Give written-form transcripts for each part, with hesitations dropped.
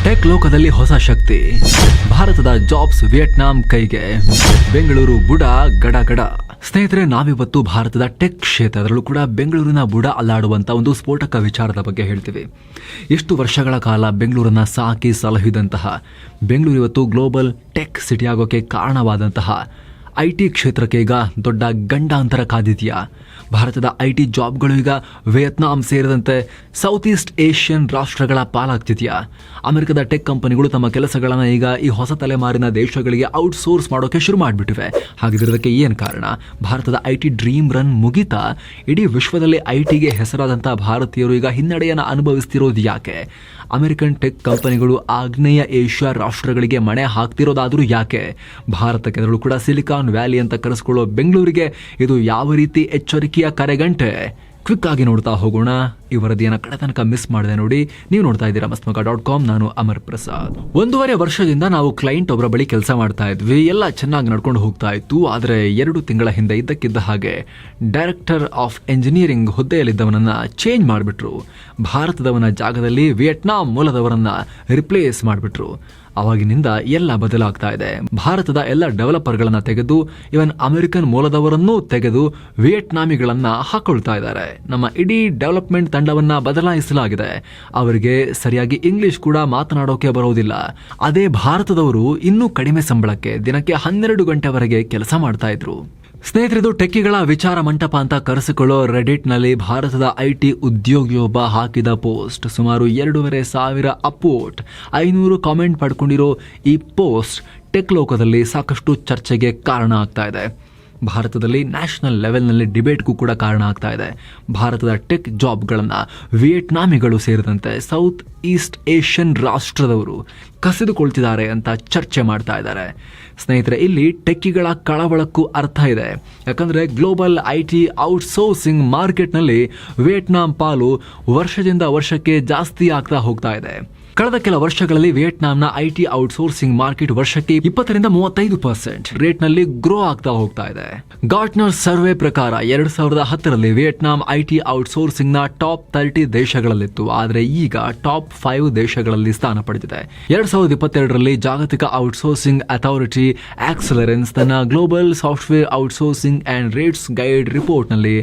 Tech ಲೋಕದಲ್ಲಿ ಹೊಸ ಶಕ್ತಿ, ಭಾರತದ ಜಾಬ್ಸ್ ವಿಯೆಟ್ನಾಂ ಕೈಗೆ, ಬೆಂಗಳೂರು ಬುಡ ಗಡ ಗಡ. ಸ್ನೇಹಿತರೆ, ನಾವಿವತ್ತು ಭಾರತದ ಟೆಕ್ ಕ್ಷೇತ್ರದಲ್ಲೂ ಕೂಡ ಬೆಂಗಳೂರಿನ ಬುಡ ಅಲ್ಲಾಡುವಂಥ ಒಂದು ಸ್ಫೋಟಕ ವಿಚಾರದ ಬಗ್ಗೆ ಹೇಳ್ತೀವಿ. ಎಷ್ಟು ವರ್ಷಗಳ ಕಾಲ ಬೆಂಗಳೂರನ್ನ ಸಾಕಿ ಸಲಹಿದಂತಹ ಬೆಂಗಳೂರು ಇವತ್ತು ಗ್ಲೋಬಲ್ ಟೆಕ್ ಸಿಟಿ ಆಗೋಕೆ ಕಾರಣವಾದಂತಹ IT ಕ್ಷೇತ್ರಕ್ಕೆ ಈಗ ದೊಡ್ಡ ಗಂಡಾಂತರ ಕಾದಿದೆಯಾ? ಭಾರತದ IT ಜಾಬ್ಗಳು ಈಗ ವಿಯೆಟ್ನಾಂ ಸೇರಿದಂತೆ ಸೌತ್ ಈಸ್ಟ್ ಏಷ್ಯನ್ ರಾಷ್ಟ್ರಗಳ ಪಾಲಾಗ್ತಿದೆಯಾ? ಅಮೆರಿಕದ ಟೆಕ್ ಕಂಪನಿಗಳು ತಮ್ಮ ಕೆಲಸಗಳನ್ನು ಈಗ ಈ ಹೊಸ ತಲೆಮಾರಿನ ದೇಶಗಳಿಗೆ ಔಟ್ಸೋರ್ಸ್ ಮಾಡೋಕೆ ಶುರು ಮಾಡಿಬಿಟ್ಟಿವೆ. ಹಾಗಿದ್ದಕ್ಕೆ ಏನು ಕಾರಣ? ಭಾರತದ IT ಡ್ರೀಮ್ ರನ್ ಮುಗಿತಾ ಇಡೀ ವಿಶ್ವದಲ್ಲಿ ITಗೆ ಹೆಸರಾದಂಥ ಭಾರತೀಯರು ಈಗ ಹಿನ್ನಡೆಯನ್ನು ಅನುಭವಿಸ್ತಿರೋದು ಯಾಕೆ? ಅಮೆರಿಕನ್ ಟೆಕ್ ಕಂಪನಿಗಳು ಆಗ್ನೇಯ ಏಷ್ಯಾ ರಾಷ್ಟ್ರಗಳಿಗೆ ಮಣೆ ಹಾಕ್ತಿರೋದಾದರೂ ಯಾಕೆ? ಭಾರತಕ್ಕೆ ಅದರಲ್ಲೂ ಕೂಡ ಸಿಲಿಕಾನ್ ವ್ಯಾಲಿ ಅಂತ ಕರೆಸ್ಕೊಳ್ಳೋ ಬೆಂಗಳೂರಿಗೆ ಇದು ಯಾವ ರೀತಿ ಎಚ್ಚರಿಕೆಯ ಕರೆಗಂಟೆ? ಕ್ವಿಕ್ ಆಗಿ ನೋಡ್ತಾ ಹೋಗೋಣ. ಈ ವರದಿಯನ್ನು ಕಡೆ ತನಕ ಮಿಸ್ ಮಾಡಿದೆ ನೋಡಿ. ನೀವು ನೋಡ್ತಾ ಇದ್ದೀರಾ mastmaka.com. ನಾನು ಅಮರ್ ಪ್ರಸಾದ್. 1.5 ವರ್ಷದಿಂದ ನಾವು ಕ್ಲೈಂಟ್ ಒಬ್ಬರ ಬಳಿ ಕೆಲಸ ಮಾಡ್ತಾ ಇದ್ವಿ. ಎಲ್ಲ ಚೆನ್ನಾಗಿ ನಡ್ಕೊಂಡು ಹೋಗ್ತಾ ಇತ್ತು. ಆದರೆ 2 ತಿಂಗಳ ಹಿಂದೆ ಇದ್ದಕ್ಕಿದ್ದ ಹಾಗೆ ಡೈರೆಕ್ಟರ್ ಆಫ್ ಎಂಜಿನಿಯರಿಂಗ್ ಹುದ್ದೆಯಲ್ಲಿದ್ದವನನ್ನ ಚೇಂಜ್ ಮಾಡಿಬಿಟ್ರು. ಭಾರತದವನ ಜಾಗದಲ್ಲಿ ವಿಯೆಟ್ನಾಂ ಮೂಲದವರನ್ನ ರಿಪ್ಲೇಸ್ ಮಾಡಿಬಿಟ್ರು. ಅವಾಗಿನಿಂದ ಎಲ್ಲ ಬದಲಾಗ್ತಾ ಇದೆ. ಭಾರತದ ಎಲ್ಲ ಡೆವಲಪರ್ಗಳನ್ನ ತೆಗೆದು ಇವನ್ ಅಮೆರಿಕನ್ ಮೂಲದವರನ್ನೂ ತೆಗೆದು ವಿಯೆಟ್ನಾಮಿಗಳನ್ನ ಹಾಕೊಳ್ತಾ ಇದ್ದಾರೆ. ನಮ್ಮ ಇಡೀ ಡೆವಲಪ್ಮೆಂಟ್ ತಂಡವನ್ನ ಬದಲಾಯಿಸಲಾಗಿದೆ. ಅವರಿಗೆ ಸರಿಯಾಗಿ ಇಂಗ್ಲಿಷ್ ಕೂಡ ಮಾತನಾಡೋಕೆ ಬರೋದಿಲ್ಲ. ಅದೇ ಭಾರತದವರು ಇನ್ನೂ ಕಡಿಮೆ ಸಂಬಳಕ್ಕೆ ದಿನಕ್ಕೆ 12 ಗಂಟೆವರೆಗೆ ಕೆಲಸ ಮಾಡ್ತಾ ಇದ್ರು. ಸ್ನೇಹಿತರಿದು ಟೆಕ್ಕಿಗಳ ವಿಚಾರ ಮಂಟಪ ಅಂತ ಕರೆಸಿಕೊಳ್ಳೋ ರೆಡಿಟ್ನಲ್ಲಿ ಭಾರತದ IT ಉದ್ಯೋಗಿಯೊಬ್ಬ ಹಾಕಿದ ಪೋಸ್ಟ್ ಸುಮಾರು 2,500 ಅಪ್ವೋಟ್, 500 ಕಾಮೆಂಟ್ ಪಡ್ಕೊಂಡಿರೋ ಈ ಪೋಸ್ಟ್ ಟೆಕ್ ಲೋಕದಲ್ಲಿ ಸಾಕಷ್ಟು ಚರ್ಚೆಗೆ ಕಾರಣ ಆಗ್ತಾ ಇದೆ. ಭಾರತದಲ್ಲಿ ನ್ಯಾಷನಲ್ ಲೆವೆಲ್ನಲ್ಲಿ ಡಿಬೇಟ್ಗೂ ಕೂಡ ಕಾರಣ ಆಗ್ತಾ ಇದೆ. ಭಾರತದ ಟೆಕ್ ಜಾಬ್ಗಳನ್ನು ವಿಯೆಟ್ನಾಮಿಗಳು ಸೇರಿದಂತೆ ಸೌತ್ ಈಸ್ಟ್ ಏಷ್ಯನ್ ರಾಷ್ಟ್ರದವರು ಕಸಿದುಕೊಳ್ತಿದ್ದಾರೆ ಅಂತ ಚರ್ಚೆ ಮಾಡ್ತಾ ಇದ್ದಾರೆ. ಸ್ನೇಹಿತರೆ, ಇಲ್ಲಿ ಟೆಕ್ಕಿಗಳ ಕಳವಳಕ್ಕೂ ಅರ್ಥ ಇದೆ. ಯಾಕಂದರೆ ಗ್ಲೋಬಲ್ IT ಔಟ್ಸೋರ್ಸಿಂಗ್ ಮಾರ್ಕೆಟ್ನಲ್ಲಿ ವಿಯೆಟ್ನಾಂ ಪಾಲು ವರ್ಷದಿಂದ ವರ್ಷಕ್ಕೆ ಜಾಸ್ತಿ ಆಗ್ತಾ ಹೋಗ್ತಾ ಇದೆ. ಕಳೆದ ಕೆಲ ವರ್ಷಗಳಲ್ಲಿ ವಿಯೆಟ್ನಾಂನ IT ಔಟ್ಸೋರ್ಸಿಂಗ್ ಮಾರ್ಕೆಟ್ ವರ್ಷಕ್ಕೆ 20-35% ರೇಟ್ನಲ್ಲಿ ಗ್ರೋ ಆಗ್ತಾ ಹೋಗ್ತಾ ಇದೆ. ಗಾರ್ಟ್ನರ್ ಸರ್ವೆ ಪ್ರಕಾರ 2010ರಲ್ಲಿ ವಿಯೆಟ್ನಾಂ IT ಔಟ್ಸೋರ್ಸಿಂಗ್ನ ಟಾಪ್ 30 ದೇಶಗಳಲ್ಲಿತ್ತು. ಆದರೆ ಈಗ ಟಾಪ್ 5 ದೇಶಗಳಲ್ಲಿ ಸ್ಥಾನ ಪಡೆದಿದೆ. 2022ರಲ್ಲಿ ಜಾಗತಿಕ ಔಟ್ಸೋರ್ಸಿಂಗ್ ಅಥಾರಿಟಿ ಆಕ್ಸಲರೆನ್ಸ್ ತನ್ನ global software outsourcing and rates guide ರಿಪೋರ್ಟ್ನಲ್ಲಿ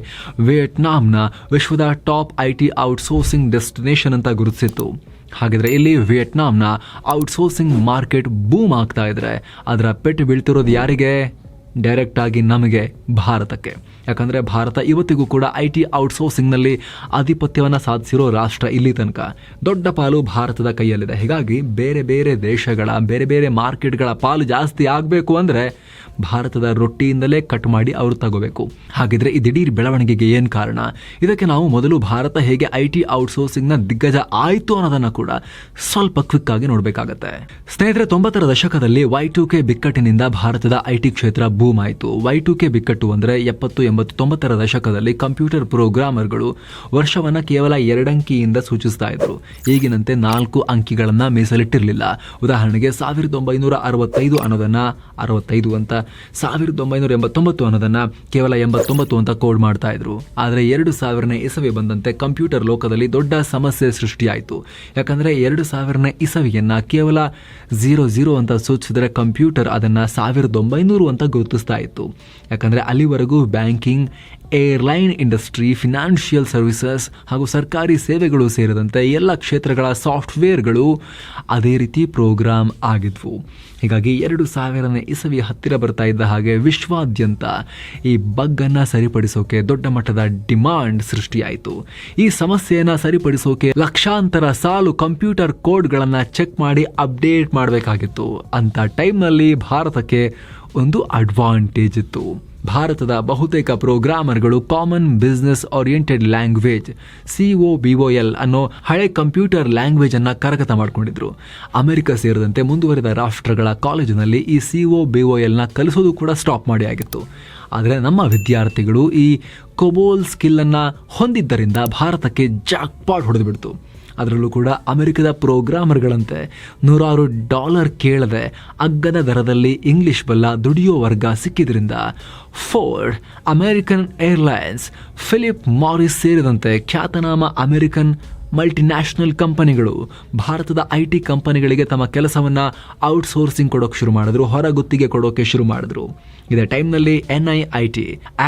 ವಿಯೆಟ್ನಾಂನ ವಿಶ್ವದ ಟಾಪ್ IT ಔಟ್ಸೋರ್ಸಿಂಗ್ ಡೆಸ್ಟಿನೇಷನ್ ಅಂತ ಗುರುತಿಸಿತ್ತು. ಹಾಗಿದ್ರೆ ಇಲ್ಲಿ ವಿಯೆಟ್ನಾಂನ ಔಟ್ಸೋರ್ಸಿಂಗ್ ಮಾರ್ಕೆಟ್ ಬೂಮ್ ಆಗ್ತಾ ಇದ್ರೆ ಅದರ ಪೆಟ್ಟು ಬೀಳ್ತಿರೋದು ಯಾರಿಗೆ? ಡೈರೆಕ್ಟ್ ಆಗಿ ನಮಗೆ, ಭಾರತಕ್ಕೆ. ಯಾಕಂದರೆ ಭಾರತ ಇವತ್ತಿಗೂ ಕೂಡ IT ಔಟ್ಸೋರ್ಸಿಂಗ್ನಲ್ಲಿ ಆಧಿಪತ್ಯವನ್ನು ಸಾಧಿಸಿರೋ ರಾಷ್ಟ್ರ. ಇಲ್ಲಿ ತನಕ ದೊಡ್ಡ ಪಾಲು ಭಾರತದ ಕೈಯಲ್ಲಿದೆ. ಹೀಗಾಗಿ ಬೇರೆ ಬೇರೆ ದೇಶಗಳ ಬೇರೆ ಬೇರೆ ಮಾರ್ಕೆಟ್ಗಳ ಪಾಲು ಜಾಸ್ತಿ ಆಗಬೇಕು ಅಂದರೆ ಭಾರತದ ರೊಟ್ಟಿಯಿಂದಲೇ ಕಟ್ ಮಾಡಿ ಅವರು ತಗೋಬೇಕು. ಹಾಗಿದ್ರೆ ಈ ದಿಢೀರ್ ಬೆಳವಣಿಗೆಗೆ ಏನು ಕಾರಣ? ಇದಕ್ಕೆ ನಾವು ಮೊದಲು ಭಾರತ ಹೇಗೆ IT ಔಟ್ಸೋರ್ಸಿಂಗ್ನ ದಿಗ್ಗಜ ಆಯಿತು ಅನ್ನೋದನ್ನು ಕೂಡ ಸ್ವಲ್ಪ ಕ್ವಿಕ್ ಆಗಿ ನೋಡಬೇಕಾಗತ್ತೆ. ಸ್ನೇಹಿತರೆ, 90ರ ದಶಕದಲ್ಲಿ Y2K ಬಿಕ್ಕಟ್ಟಿನಿಂದ ಭಾರತದ IT ಕ್ಷೇತ್ರ ಬೂಮ್ ಆಯಿತು. Y2K ಬಿಕ್ಕಟ್ಟು ಅಂದರೆ 70, 80, 90ರ ದಶಕದಲ್ಲಿ ಕಂಪ್ಯೂಟರ್ ಪ್ರೋಗ್ರಾಮರ್ಗಳು ವರ್ಷವನ್ನು ಕೇವಲ 2 ಅಂಕಿಯಿಂದ ಸೂಚಿಸ್ತಾ ಇದ್ರು. ಈಗಿನಂತೆ 4 ಅಂಕಿಗಳನ್ನು ಮೀಸಲಿಟ್ಟಿರಲಿಲ್ಲ. ಉದಾಹರಣೆಗೆ 1965 ಅನ್ನೋದನ್ನು 65 ಅಂತ, 1989 ಅನ್ನೋದನ್ನು ಕೇವಲ 89 ಅಂತ ಕೋಡ್ ಮಾಡ್ತಾ ಇದ್ರು. ಆದರೆ 2000ನೇ ಇಸವಿ ಬಂದಂತೆ ಕಂಪ್ಯೂಟರ್ ಲೋಕದಲ್ಲಿ ದೊಡ್ಡ ಸಮಸ್ಯೆ ಸೃಷ್ಟಿಯಾಯಿತು. ಯಾಕಂದರೆ 2000ನೇ ಇಸವಿಯನ್ನ ಕೇವಲ 00 ಅಂತ ಸೂಚಿಸಿದರೆ ಕಂಪ್ಯೂಟರ್ ಅದನ್ನು 1900 ಅಂತ ಗುರುತಿಸ್ತಾ ಇತ್ತು. ಯಾಕಂದರೆ ಅಲ್ಲಿವರೆಗೂ banking, airline industry, financial services ಹಾಗೂ ಸರ್ಕಾರಿ ಸೇವೆಗಳು ಸೇರಿದಂತೆ ಎಲ್ಲ ಕ್ಷೇತ್ರಗಳ ಸಾಫ್ಟ್ವೇರ್ಗಳು ಅದೇ ರೀತಿ ಪ್ರೋಗ್ರಾಮ್ ಆಗಿದ್ವು. ಹೀಗಾಗಿ 2000ನೇ ಇಸವಿ ಹತ್ತಿರ ಬರ್ತಾ ಇದ್ದ ಹಾಗೆ ವಿಶ್ವಾದ್ಯಂತ ಈ ಬಗ್ಗನ್ನು ಸರಿಪಡಿಸೋಕೆ ದೊಡ್ಡ ಮಟ್ಟದ ಡಿಮಾಂಡ್ ಸೃಷ್ಟಿಯಾಯಿತು. ಈ ಸಮಸ್ಯೆಯನ್ನು ಸರಿಪಡಿಸೋಕೆ ಲಕ್ಷಾಂತರ ಸಾಲು ಕಂಪ್ಯೂಟರ್ ಕೋಡ್ಗಳನ್ನು ಚೆಕ್ ಮಾಡಿ ಅಪ್ಡೇಟ್ ಮಾಡಬೇಕಾಗಿತ್ತು. ಅಂತ ಟೈಮ್ನಲ್ಲಿ ಭಾರತಕ್ಕೆ ಒಂದು ಅಡ್ವಾಂಟೇಜ್ ಇತ್ತು. ಭಾರತದ ಬಹುತೇಕ ಪ್ರೋಗ್ರಾಮರ್ಗಳು common business oriented language COBOL ಅನ್ನೋ ಹಳೆ ಕಂಪ್ಯೂಟರ್ ಲ್ಯಾಂಗ್ವೇಜ್ ಅನ್ನ ಕರಗತ ಮಾಡಿಕೊಂಡಿದ್ರು. ಅಮೆರಿಕ ಸೇರಿದಂತೆ ಮುಂದುವರೆದ ರಾಷ್ಟ್ರಗಳ ಕಾಲೇಜಿನಲ್ಲಿ ಈ COBOL ನ ಕಲಿಸೋದು ಕೂಡ ಸ್ಟಾಪ್ ಮಾಡಿ ಆಗಿತ್ತು. ಆದರೆ ನಮ್ಮ ವಿದ್ಯಾರ್ಥಿಗಳು ಈ ಕೊಬೋಲ್ ಸ್ಕಿಲ್ ಅನ್ನ ಹೊಂದಿದ್ದರಿಂದ ಭಾರತಕ್ಕೆ ಜಾಕ್ಪಾಟ್ ಹೊಡೆದು ಬಿಡ್ತು. ಅದರಲ್ಲೂ ಕೂಡ ಅಮೆರಿಕದ ಪ್ರೋಗ್ರಾಮರ್ಗಳಂತೆ $100 ಕೇಳದೆ ಅಗ್ಗದ ದರದಲ್ಲಿ ಇಂಗ್ಲಿಷ್ ಬಲ್ಲ ದುಡಿಯೋ ವರ್ಗ ಸಿಕ್ಕಿದ್ರಿಂದ ಫೋರ್ಡ್, ಅಮೆರಿಕನ್ ಏರ್ಲೈನ್ಸ್, ಫಿಲಿಪ್ ಮಾರಿಸ್ ಸೇರಿದಂತೆ ಖ್ಯಾತನಾಮ ಅಮೆರಿಕನ್ ಮಲ್ಟಿನ್ಯಾಷನಲ್ ಕಂಪನಿಗಳು ಭಾರತದ IT ಕಂಪನಿಗಳಿಗೆ ತಮ್ಮ ಕೆಲಸವನ್ನ ಔಟ್ಸೋರ್ಸಿಂಗ್ ಕೊಡೋಕೆ ಶುರು ಮಾಡಿದ್ರು, ಹೊರಗುತ್ತಿಗೆ ಕೊಡೋಕೆ ಶುರು ಮಾಡಿದ್ರು. ಇದೇ ಟೈಮ್ನಲ್ಲಿ NIIT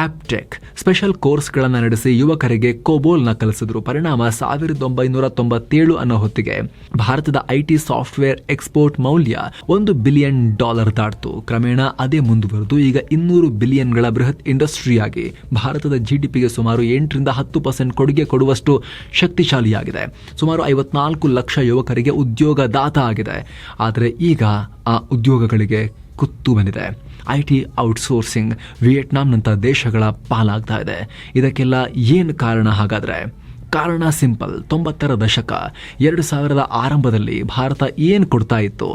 ಆಪ್ಟೆಕ್ ಸ್ಪೆಷಲ್ ಕೋರ್ಸ್ಗಳನ್ನು ನಡೆಸಿ ಯುವಕರಿಗೆ ಕೋಬೋಲ್ನ ಕಲಿಸಿದ್ರು. ಪರಿಣಾಮ 1997 ಅನ್ನೋ ಹೊತ್ತಿಗೆ ಭಾರತದ IT ಸಾಫ್ಟ್ವೇರ್ ಎಕ್ಸ್ಪೋರ್ಟ್ ಮೌಲ್ಯ $1 ಬಿಲಿಯನ್ ದಾಟ್ತು. ಕ್ರಮೇಣ ಅದೇ ಮುಂದುವರೆದು ಈಗ 200 ಬಿಲಿಯನ್ಗಳ ಬೃಹತ್ ಇಂಡಸ್ಟ್ರಿಯಾಗಿ ಭಾರತದ GDPಗೆ ಸುಮಾರು 8-10% ಕೊಡುಗೆ ಕೊಡುವಷ್ಟು ಶಕ್ತಿಶಾಲಿಯಾಗಿದೆ. ಸುಮಾರು 54 ಲಕ್ಷ ಯುವಕರಿಗೆ ಉದ್ಯೋಗದಾತ ಆಗಿದೆ. ಆದರೆ ಈಗ ಆ ಉದ್ಯೋಗಗಳಿಗೆ ಕುತ್ತು ಬಂದಿದೆ. IT ಔಟ್ಸೋರ್ಸಿಂಗ್ ವಿಯೆಟ್ನಾಂನಂಥ ದೇಶಗಳ ಪಾಲಾಗ್ತಾ ಇದೆ. ಇದಕ್ಕೆಲ್ಲ ಏನು ಕಾರಣ ಹಾಗಾದರೆ? ಕಾರಣ ಸಿಂಪಲ್. 90ರ ದಶಕ 2000ರ ಆರಂಭದಲ್ಲಿ ಭಾರತ ಏನು ಕೊಡ್ತಾ ಇತ್ತು?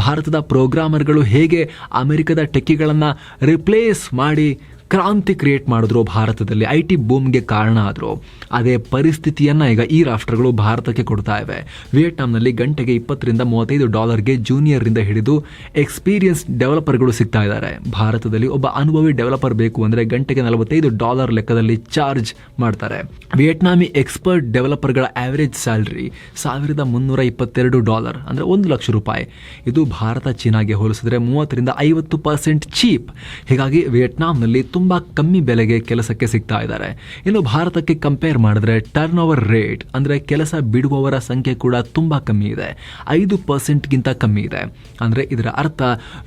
ಭಾರತದ ಪ್ರೋಗ್ರಾಮರ್ಗಳು ಹೇಗೆ ಅಮೆರಿಕದ ಟೆಕ್ಕಿಗಳನ್ನು ರಿಪ್ಲೇಸ್ ಮಾಡಿ ಕ್ರಾಂತಿ ಕ್ರಿಯೇಟ್ ಮಾಡಿದ್ರು, ಭಾರತದಲ್ಲಿ IT ಬೂಮ್ಗೆ ಕಾರಣ ಆದರು. ಅದೇ ಪರಿಸ್ಥಿತಿಯನ್ನು ಈಗ ಈ ರಾಷ್ಟ್ರಗಳು ಭಾರತಕ್ಕೆ ಕೊಡ್ತಾ ಇವೆ. ವಿಯೆಟ್ನಾಂನಲ್ಲಿ ಗಂಟೆಗೆ $20-35 ಜೂನಿಯರ್ರಿಂದ ಹಿಡಿದು ಎಕ್ಸ್ಪೀರಿಯನ್ಸ್ ಡೆವಲಪರ್ಗಳು ಸಿಗ್ತಾ ಇದ್ದಾರೆ. ಭಾರತದಲ್ಲಿ ಒಬ್ಬ ಅನುಭವಿ ಡೆವಲಪರ್ ಬೇಕು ಅಂದರೆ ಗಂಟೆಗೆ $45 ಲೆಕ್ಕದಲ್ಲಿ ಚಾರ್ಜ್ ಮಾಡ್ತಾರೆ. ವಿಯೆಟ್ನಾಮಿ ಎಕ್ಸ್ಪರ್ಟ್ ಡೆವಲಪರ್ಗಳ ಆವರೇಜ್ ಸ್ಯಾಲರಿ $1,322 ಅಂದರೆ $1,00,000. ಇದು ಭಾರತ ಚೀನಾಗೆ ಹೋಲಿಸಿದ್ರೆ 30-50% ಚೀಪ್. ಹೀಗಾಗಿ ವಿಯೆಟ್ನಾಂನಲ್ಲಿ ತುಂಬಾ ಕಮ್ಮಿ ಬೆಲೆಗೆ ಕೆಲಸಕ್ಕೆ ಸಿಗ್ತಾ ಇದ್ದಾರೆ. ಇನ್ನು ಭಾರತಕ್ಕೆ ಕಂಪೇರ್ ಮಾಡಿದ್ರೆ ಟರ್ನ್ ಓವರ್ ರೇಟ್ ಅಂದರೆ ಕೆಲಸ ಬಿಡುವವರ ಸಂಖ್ಯೆ ಕೂಡ ತುಂಬಾ ಕಮ್ಮಿ ಇದೆ, 5%ಗಿಂತ ಕಮ್ಮಿ ಇದೆ. ಅಂದರೆ ಇದರ ಅರ್ಥ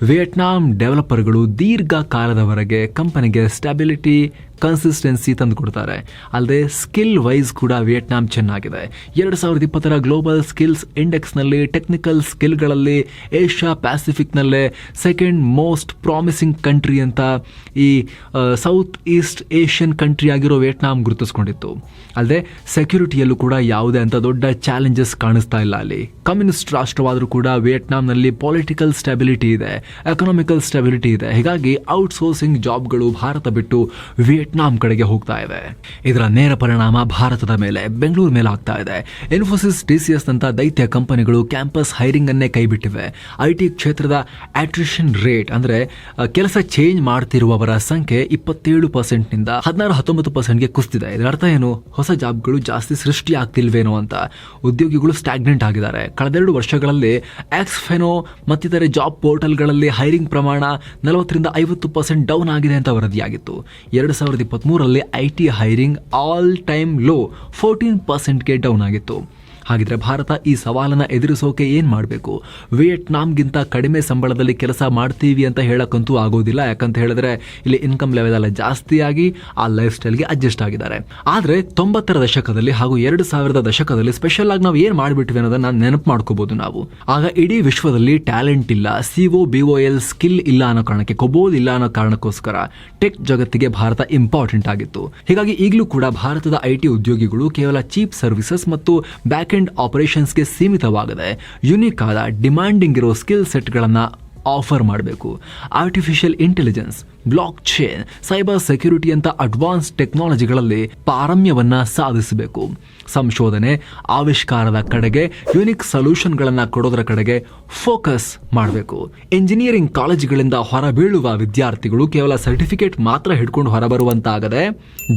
ವಿಯೆಟ್ನಾಂ ಡೆವಲಪರ್ಗಳು ದೀರ್ಘಕಾಲದವರೆಗೆ ಕಂಪನಿಗೆ ಸ್ಟೆಬಿಲಿಟಿ, ಕನ್ಸಿಸ್ಟೆನ್ಸಿ ತಂದು ಕೊಡ್ತಾರೆ. ಅಲ್ಲದೆ ಸ್ಕಿಲ್ ವೈಸ್ ಕೂಡ ವಿಯೆಟ್ನಾಂ ಚೆನ್ನಾಗಿದೆ. 2020ರ ಗ್ಲೋಬಲ್ ಸ್ಕಿಲ್ಸ್ ಇಂಡೆಕ್ಸ್ನಲ್ಲಿ ಟೆಕ್ನಿಕಲ್ ಸ್ಕಿಲ್ಗಳಲ್ಲಿ ಏಷ್ಯಾ ಪ್ಯಾಸಿಫಿಕ್ನಲ್ಲೇ ಸೆಕೆಂಡ್ ಮೋಸ್ಟ್ ಪ್ರಾಮಿಸಿಂಗ್ ಕಂಟ್ರಿ ಅಂತ ಈ ಸೌತ್ ಈಸ್ಟ್ ಏಷ್ಯನ್ ಕಂಟ್ರಿ ಆಗಿರೋ ವಿಯೆಟ್ನಾಂ ಗುರುತಿಸ್ಕೊಂಡಿತ್ತು. ಅಲ್ಲದೆ ಸೆಕ್ಯೂರಿಟಿಯಲ್ಲೂ ಕೂಡ ಯಾವುದೇ ಅಂತ ದೊಡ್ಡ ಚಾಲೆಂಜಸ್ ಕಾಣಿಸ್ತಾ ಇಲ್ಲ. ಅಲ್ಲಿ ಕಮ್ಯುನಿಸ್ಟ್ ರಾಷ್ಟ್ರವಾದರೂ ಕೂಡ ವಿಯೆಟ್ನಾಂನಲ್ಲಿ ಪೊಲಿಟಿಕಲ್ ಸ್ಟೆಬಿಲಿಟಿ ಇದೆ, ಎಕನಾಮಿಕಲ್ ಸ್ಟೆಬಿಲಿಟಿ ಇದೆ. ಹೀಗಾಗಿ ಔಟ್ಸೋರ್ಸಿಂಗ್ ಜಾಬ್ಗಳು ಭಾರತ ಬಿಟ್ಟು ವಿಯೆಟ್ನಾಂ ಕಡೆಗೆ ಹೋಗ್ತಾ ಇವೆ. ಇದರ ನೇರ ಪರಿಣಾಮ ಭಾರತದ ಮೇಲೆ, ಬೆಂಗಳೂರು ಮೇಲೆ ಆಗ್ತಾ ಇದೆ. ಇನ್ಫೋಸಿಸ್, TCS ನಂತ ದೈತ್ಯ ಕಂಪನಿಗಳು ಕ್ಯಾಂಪಸ್ ಹೈರಿಂಗ್ ಅನ್ನೇ ಕೈಬಿಟ್ಟಿವೆ. IT ಕ್ಷೇತ್ರದ ಅಟ್ರಿಷನ್ ರೇಟ್ ಅಂದರೆ ಕೆಲಸ ಚೇಂಜ್ ಮಾಡ್ತಿರುವವರ ಸಂಖ್ಯೆ 27%ನಿಂದ 16-19%ಗೆ ಕುಸಿದಿದೆ. ಇದರ ಅರ್ಥ ಏನು? ಹೊಸ ಜಾಬ್ಗಳು ಜಾಸ್ತಿ ಸೃಷ್ಟಿ ಆಗ್ತಿಲ್ವೇನೋ ಅಂತ. ಉದ್ಯೋಗಿಗಳು ಸ್ಟಾಗ್ನೆಂಟ್ ಆಗಿದ್ದಾರೆ. ಕಳೆದ 2 ವರ್ಷಗಳಲ್ಲಿ ಎಕ್ಸ್ಫೆನೋ ಮತ್ತಿತರೆ ಜಾಬ್ ಪೋರ್ಟಲ್ಗಳಲ್ಲಿ ಹೈರಿಂಗ್ ಪ್ರಮಾಣ 40-50% ಡೌನ್ ಆಗಿದೆ ಅಂತ ವರದಿಯಾಗಿತ್ತು. 2023ರಲ್ಲಿ IT hiring all time low 14%ಗೆ ಡೌನ್ ಆಗಿತ್ತು. ಹಾಗಿದ್ರೆ ಭಾರತ ಈ ಸವಾಲನ್ನು ಎದುರಿಸೋಕೆ ಏನು ಮಾಡಬೇಕು? ವಿಯೆಟ್ನಾಂಗಿಂತ ಕಡಿಮೆ ಸಂಬಳದಲ್ಲಿ ಕೆಲಸ ಮಾಡ್ತೀವಿ ಅಂತ ಹೇಳಕ್ಕಂತೂ ಆಗೋದಿಲ್ಲ. ಯಾಕಂತ ಹೇಳಿದ್ರೆ ಇಲ್ಲಿ ಇನ್ಕಮ್ ಲೆವೆಲ್ ಎಲ್ಲ ಜಾಸ್ತಿಯಾಗಿ ಆ ಲೈಫ್ ಸ್ಟೈಲ್ಗೆ ಅಡ್ಜಸ್ಟ್ ಆಗಿದ್ದಾರೆ. ಆದರೆ 90ರ ದಶಕದಲ್ಲಿ ಹಾಗೂ 2000ರ ದಶಕದಲ್ಲಿ ಸ್ಪೆಷಲ್ ಆಗಿ ನಾವು ಏನು ಮಾಡಿಬಿಟ್ವಿ ಅನ್ನೋದನ್ನ ನೆನಪು ಮಾಡ್ಕೋಬಹುದು ನಾವು. ಆಗ ಇಡೀ ವಿಶ್ವದಲ್ಲಿ ಟ್ಯಾಲೆಂಟ್ ಇಲ್ಲ, COBOL ಸ್ಕಿಲ್ ಇಲ್ಲ ಅನ್ನೋ ಕಾರಣಕ್ಕೆ, ಕೊಬೋಲ್ ಇಲ್ಲ ಅನ್ನೋ ಕಾರಣಕ್ಕೋಸ್ಕರ ಟೆಕ್ ಜಗತ್ತಿಗೆ ಭಾರತ ಇಂಪಾರ್ಟೆಂಟ್ ಆಗಿತ್ತು. ಹೀಗಾಗಿ ಈಗಲೂ ಕೂಡ ಭಾರತದ IT ಉದ್ಯೋಗಿಗಳು ಕೇವಲ ಚೀಪ್ ಸರ್ವಿಸಸ್ ಮತ್ತು ಬ್ಯಾಕ್ ಆಪರೇಷನ್ಸ್ಗೆ ಸೀಮಿತವಾಗದೆ ಯುನಿಕ್ ಆದ ಡಿಮ್ಯಾಂಡಿಂಗ್ ಇರೋ ಸ್ಕಿಲ್ ಸೆಟ್ಗಳನ್ನು ಆಫರ್ ಮಾಡಬೇಕು. Artificial intelligence, blockchain, cyber security ಅಂತ ಅಡ್ವಾನ್ಸ್ ಟೆಕ್ನಾಲಜಿಗಳಲ್ಲಿ ಪಾರಮ್ಯವನ್ನ ಸಾಧಿಸಬೇಕು. ಸಂಶೋಧನೆ, ಆವಿಷ್ಕಾರದ ಕಡೆಗೆ, ಯುನಿಕ್ ಸೊಲ್ಯೂಷನ್ಗಳನ್ನು ಕೊಡೋದರ ಕಡೆಗೆ ಫೋಕಸ್ ಮಾಡಬೇಕು. ಇಂಜಿನಿಯರಿಂಗ್ ಕಾಲೇಜುಗಳಿಂದ ಹೊರಬೀಳುವ ವಿದ್ಯಾರ್ಥಿಗಳು ಕೇವಲ ಸರ್ಟಿಫಿಕೇಟ್ ಮಾತ್ರ ಹಿಡ್ಕೊಂಡು ಹೊರಬರುವಂತಾಗದೆ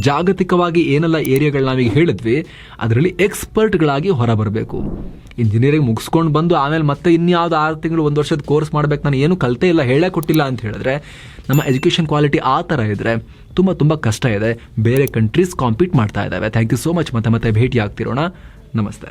ಜಾಗತಿಕವಾಗಿ ಏನೆಲ್ಲ ಏರಿಯಾಗಳನ್ನ ನಾವೀಗ ಹೇಳಿದ್ವಿ ಅದರಲ್ಲಿ ಎಕ್ಸ್ಪರ್ಟ್ಗಳಾಗಿ ಹೊರಬರಬೇಕು. ಇಂಜಿನಿಯರಿಂಗ್ ಮುಗಿಸ್ಕೊಂಡು ಬಂದು ಆಮೇಲೆ ಮತ್ತೆ ಇನ್ಯಾವುದು 6 ತಿಂಗಳು 1 ವರ್ಷದ ಕೋರ್ಸ್ ಮಾಡಬೇಕು, ನಾನು ಏನು ಕಲಿತೇ ಇಲ್ಲ, ಹೇಳೇ ಕೊಟ್ಟಿಲ್ಲ ಅಂತ ಹೇಳಿದ್ರೆ ನಮ್ಮ ಎಜುಕೇಷನ್ ಕ್ವಾಲಿಟಿ ಆ ಥರ ಇದ್ದರೆ ತುಂಬ ಕಷ್ಟ ಇದೆ. ಬೇರೆ ಕಂಟ್ರೀಸ್ ಕಾಂಪೀಟ್ ಮಾಡ್ತಾ ಇದ್ದಾವೆ. Thank you so much. ಮತ್ತೆ ಭೇಟಿ ಆಗ್ತಿರೋಣ. ನಮಸ್ತೆ.